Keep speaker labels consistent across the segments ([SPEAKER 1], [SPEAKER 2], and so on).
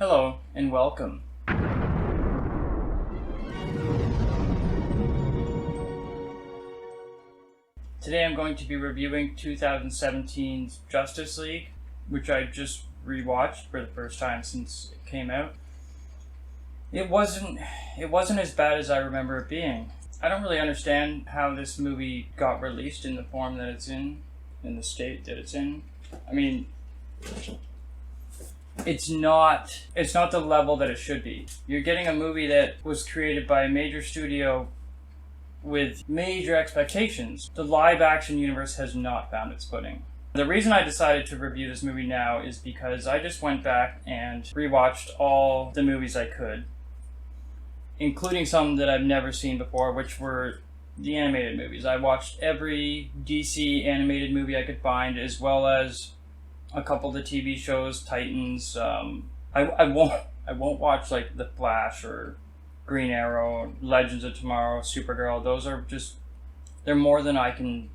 [SPEAKER 1] Hello and welcome. Today I'm going to be reviewing 2017's Justice League, which I just rewatched for the first time since it came out. It wasn't as bad as I remember it being. I don't really understand how this movie got released in the form that it's in the state that it's in. I mean, it's not the level that it should be. You're getting a movie that was created by a major studio with major expectations. The live-action universe has not found its footing. The reason I decided to review this movie now is because I just went back and rewatched all the movies I could, including some that I've never seen before, which were the animated movies. I watched every DC animated movie I could find, as well as a couple of the TV shows, Titans. I won't watch like The Flash or Green Arrow, Legends of Tomorrow, Supergirl. Those are just, they're more than I can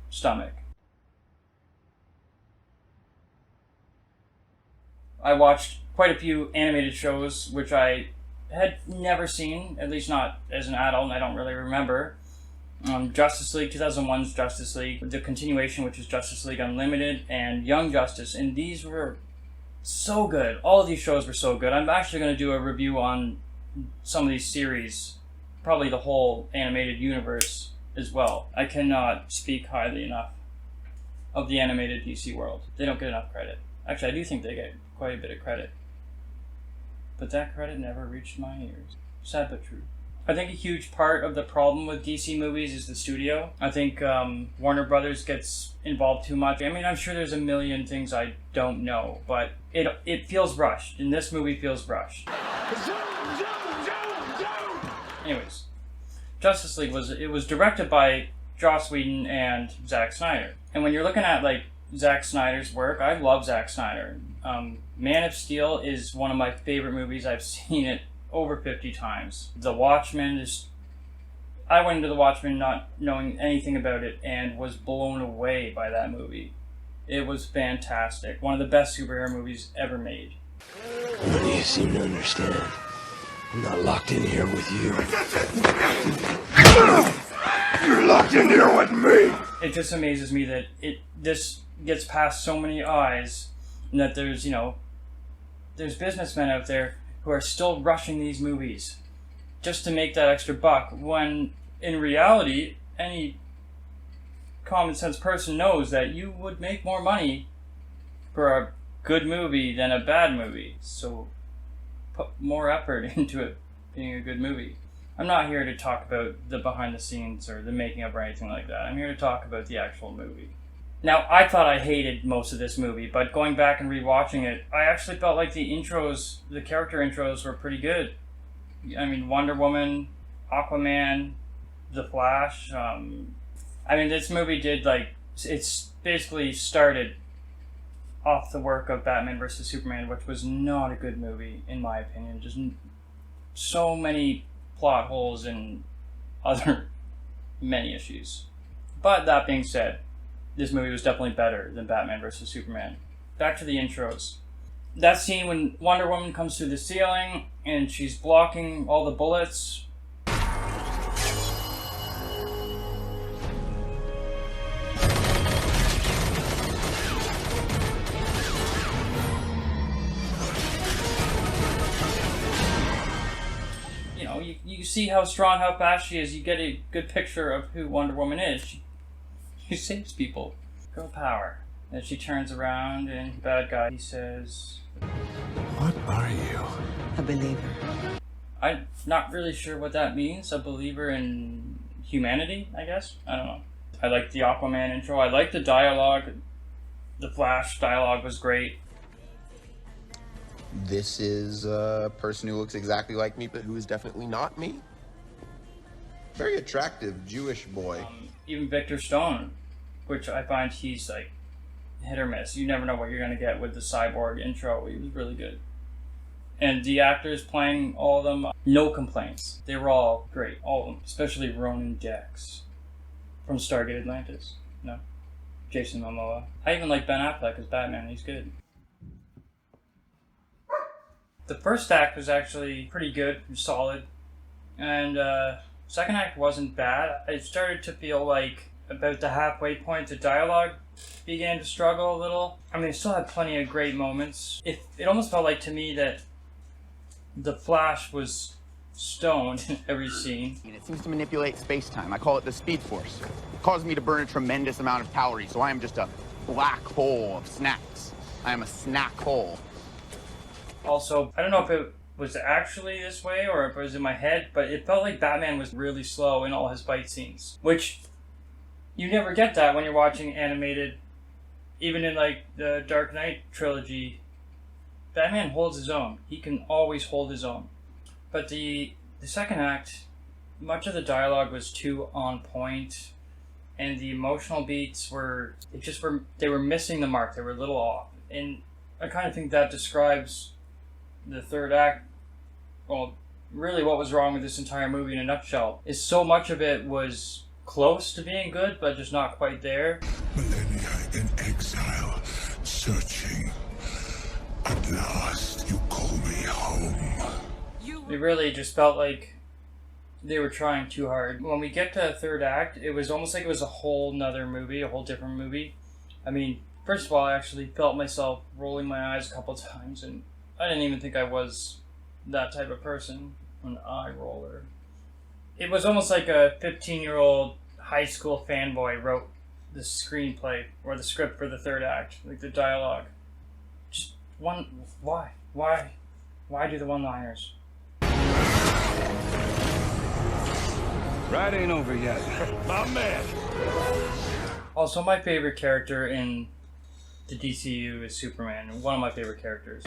[SPEAKER 1] stomach. I watched quite a few animated shows, which I had never seen, at least not as an adult, and I don't really remember. Justice League, 2001's Justice League, the continuation, which is Justice League Unlimited, and Young Justice, and these were so good. All of these shows were so good. I'm actually going to do a review on some of these series, probably the whole animated universe as well. I cannot speak highly enough of the animated DC world. They don't get enough credit. Actually, I do think they get quite a bit of credit. But that credit never reached my ears. Sad but true. I think a huge part of the problem with DC movies is the studio. I think Warner Brothers gets involved too much. I mean, I'm sure there's a million things I don't know, but it feels rushed, and this movie feels rushed. Anyways, Justice League was directed by Joss Whedon and Zack Snyder. And when you're looking at like Zack Snyder's work, I love Zack Snyder. Man of Steel is one of my favorite movies. I've seen it over 50 times. The Watchmen I went into The Watchmen not knowing anything about it and was blown away by that movie. It was fantastic. One of the best superhero movies ever made.
[SPEAKER 2] None of you seem to understand. I'm not locked in here with you. You're locked in here with me!
[SPEAKER 1] It just amazes me that this gets past so many eyes, and that there's businessmen out there who are still rushing these movies just to make that extra buck, when in reality, any common sense person knows that you would make more money for a good movie than a bad movie. So put more effort into it being a good movie. I'm not here to talk about the behind the scenes or the making of or anything like that. I'm here to talk about the actual movie. Now, I thought I hated most of this movie, but going back and rewatching it, I actually felt like the character intros were pretty good. I mean, Wonder Woman, Aquaman, The Flash. This movie it's basically started off the work of Batman vs. Superman, which was not a good movie, in my opinion. Just so many plot holes and other many issues. But that being said, this movie was definitely better than Batman vs. Superman. Back to the intros. That scene when Wonder Woman comes through the ceiling and she's blocking all the bullets. You see how strong, how fast she is. You get a good picture of who Wonder Woman is. She saves people. Girl power. Then she turns around and bad guy, he says,
[SPEAKER 2] What are you?
[SPEAKER 3] A believer.
[SPEAKER 1] I'm not really sure what that means. A believer in humanity, I guess? I don't know. I like the Aquaman intro. I like the dialogue. The Flash dialogue was great.
[SPEAKER 4] This is a person who looks exactly like me, but who is definitely not me. Very attractive Jewish boy.
[SPEAKER 1] Even Victor Stone, which I find he's like hit or miss. You never know what you're going to get with the Cyborg intro. He was really good. And the actors playing all of them, no complaints. They were all great, all of them. Especially Ronan Dex from Stargate Atlantis. No? Jason Momoa. I even like Ben Affleck as Batman. He's good. The first act was actually pretty good, solid, and second act wasn't bad. I started to feel like about the halfway point, the dialogue began to struggle a little. I mean, it still had plenty of great moments. It almost felt like to me that the Flash was stoned in every scene.
[SPEAKER 3] It seems to manipulate space-time. I call it the Speed Force. It causes me to burn a tremendous amount of calories, so I am just a black hole of snacks. I am a snack hole.
[SPEAKER 1] Also, I don't know if it was actually this way or if it was in my head, but it felt like Batman was really slow in all his fight scenes, which you never get that when you're watching animated. Even in like the Dark Knight trilogy, Batman holds his own. He can always hold his own. But the second act, much of the dialogue was too on point, and the emotional beats were missing the mark. They were a little off, and I kind of think that describes the third act. Well, really, what was wrong with this entire movie in a nutshell is so much of it was close to being good, but just not quite there.
[SPEAKER 5] Millennia in exile, searching. At last, you call me home.
[SPEAKER 1] It really just felt like they were trying too hard. When we get to the third act, it was almost like it was a whole nother movie, a whole different movie. I mean, first of all, I actually felt myself rolling my eyes a couple times, and I didn't even think I was that type of person, an eye roller. It was almost like a 15-year-old high school fanboy wrote the screenplay or the script for the third act, like the dialogue. Just why do the one-liners?
[SPEAKER 6] Ride ain't over yet.
[SPEAKER 5] My man.
[SPEAKER 1] Also, my favorite character in the DCEU is Superman. One of my favorite characters.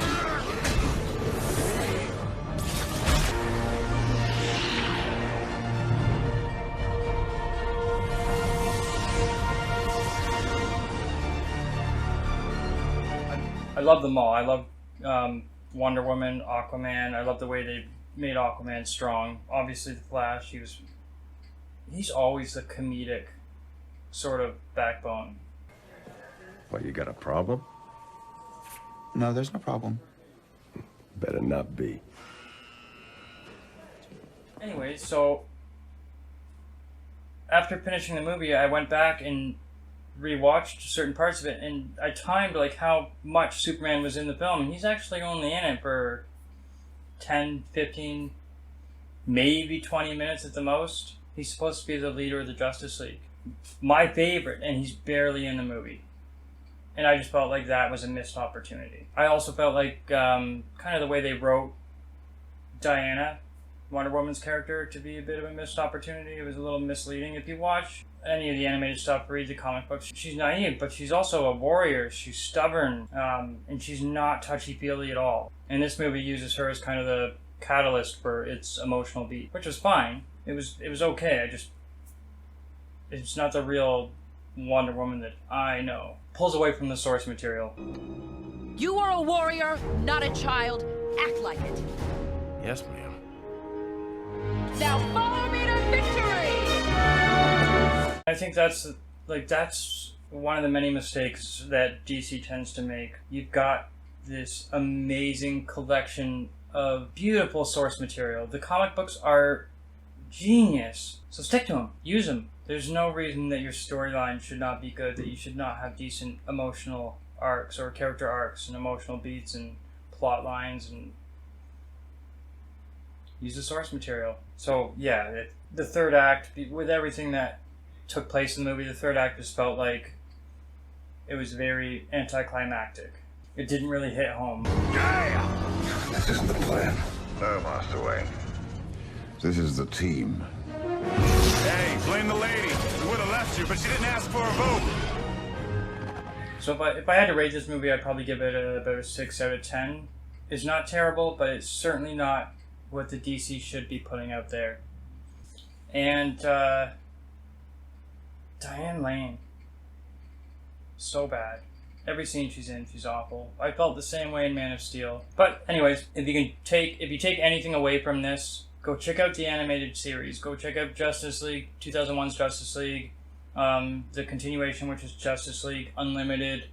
[SPEAKER 1] I love them all. I love Wonder Woman, Aquaman. I love the way they made Aquaman strong. Obviously, the Flash. He's always the comedic sort of backbone.
[SPEAKER 2] What, you got a problem?
[SPEAKER 3] No, there's no problem.
[SPEAKER 2] Better not be.
[SPEAKER 1] Anyway, so after finishing the movie, I went back and rewatched certain parts of it, and I timed like how much Superman was in the film, and he's actually only in it for 10, 15, maybe 20 minutes at the most. He's supposed to be the leader of the Justice League. My favorite, and he's barely in the movie. And I just felt like that was a missed opportunity. I also felt like kind of the way they wrote Diana, Wonder Woman's character, to be a bit of a missed opportunity. It was a little misleading. If you watch any of the animated stuff, read the comic books, she's naive, but she's also a warrior. She's stubborn, and she's not touchy-feely at all. And this movie uses her as kind of the catalyst for its emotional beat, which was fine. It was okay. It's not the real Wonder Woman that I know. Pulls away from the source material.
[SPEAKER 7] You are a warrior, not a child. Act like it.
[SPEAKER 2] Yes, ma'am.
[SPEAKER 7] Now follow me to victory!
[SPEAKER 1] I think that's one of the many mistakes that DC tends to make. You've got this amazing collection of beautiful source material. The comic books are genius. So stick to them. Use them. There's no reason that your storyline should not be good, that you should not have decent emotional arcs or character arcs and emotional beats and plot lines, and use the source material. So yeah, the third act, with everything that took place in the movie, the third act just felt like it was very anticlimactic. It didn't really hit home.
[SPEAKER 5] Yeah!
[SPEAKER 8] This isn't the plan.
[SPEAKER 5] No, Master Wayne.
[SPEAKER 8] This is the team.
[SPEAKER 6] Hey, blame the lady. We would have left you, but she didn't ask for a vote.
[SPEAKER 1] So if I had to rate this movie, I'd probably give it about a 6 out of 10. It's not terrible, but it's certainly not what the DC should be putting out there. And Diane Lane, so bad. Every scene she's in, she's awful. I felt the same way in Man of Steel. But anyways, if you take anything away from this, go check out the animated series. Go check out Justice League, 2001's Justice League, the continuation, which is Justice League Unlimited,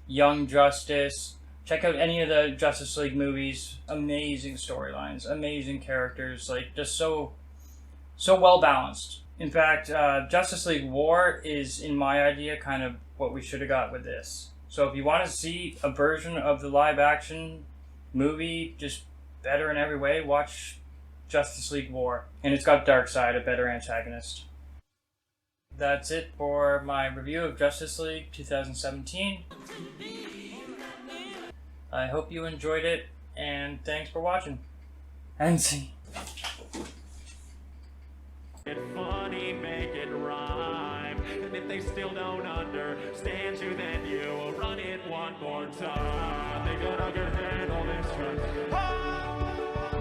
[SPEAKER 1] Young Justice, Check out any of the Justice League movies. Amazing storylines, amazing characters, like just so well balanced. In fact, Justice League War is, in my idea, kind of what we should have got with this. So if you want to see a version of the live action movie, just better in every way, watch Justice League War. And it's got Darkseid, a better antagonist. That's it for my review of Justice League 2017. I hope you enjoyed it, and thanks for watching. And see.
[SPEAKER 9] It funny, make it rhyme. And if they still don't understand you, then you will run it one more time. They gonna get handle this right.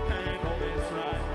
[SPEAKER 9] Handle this right.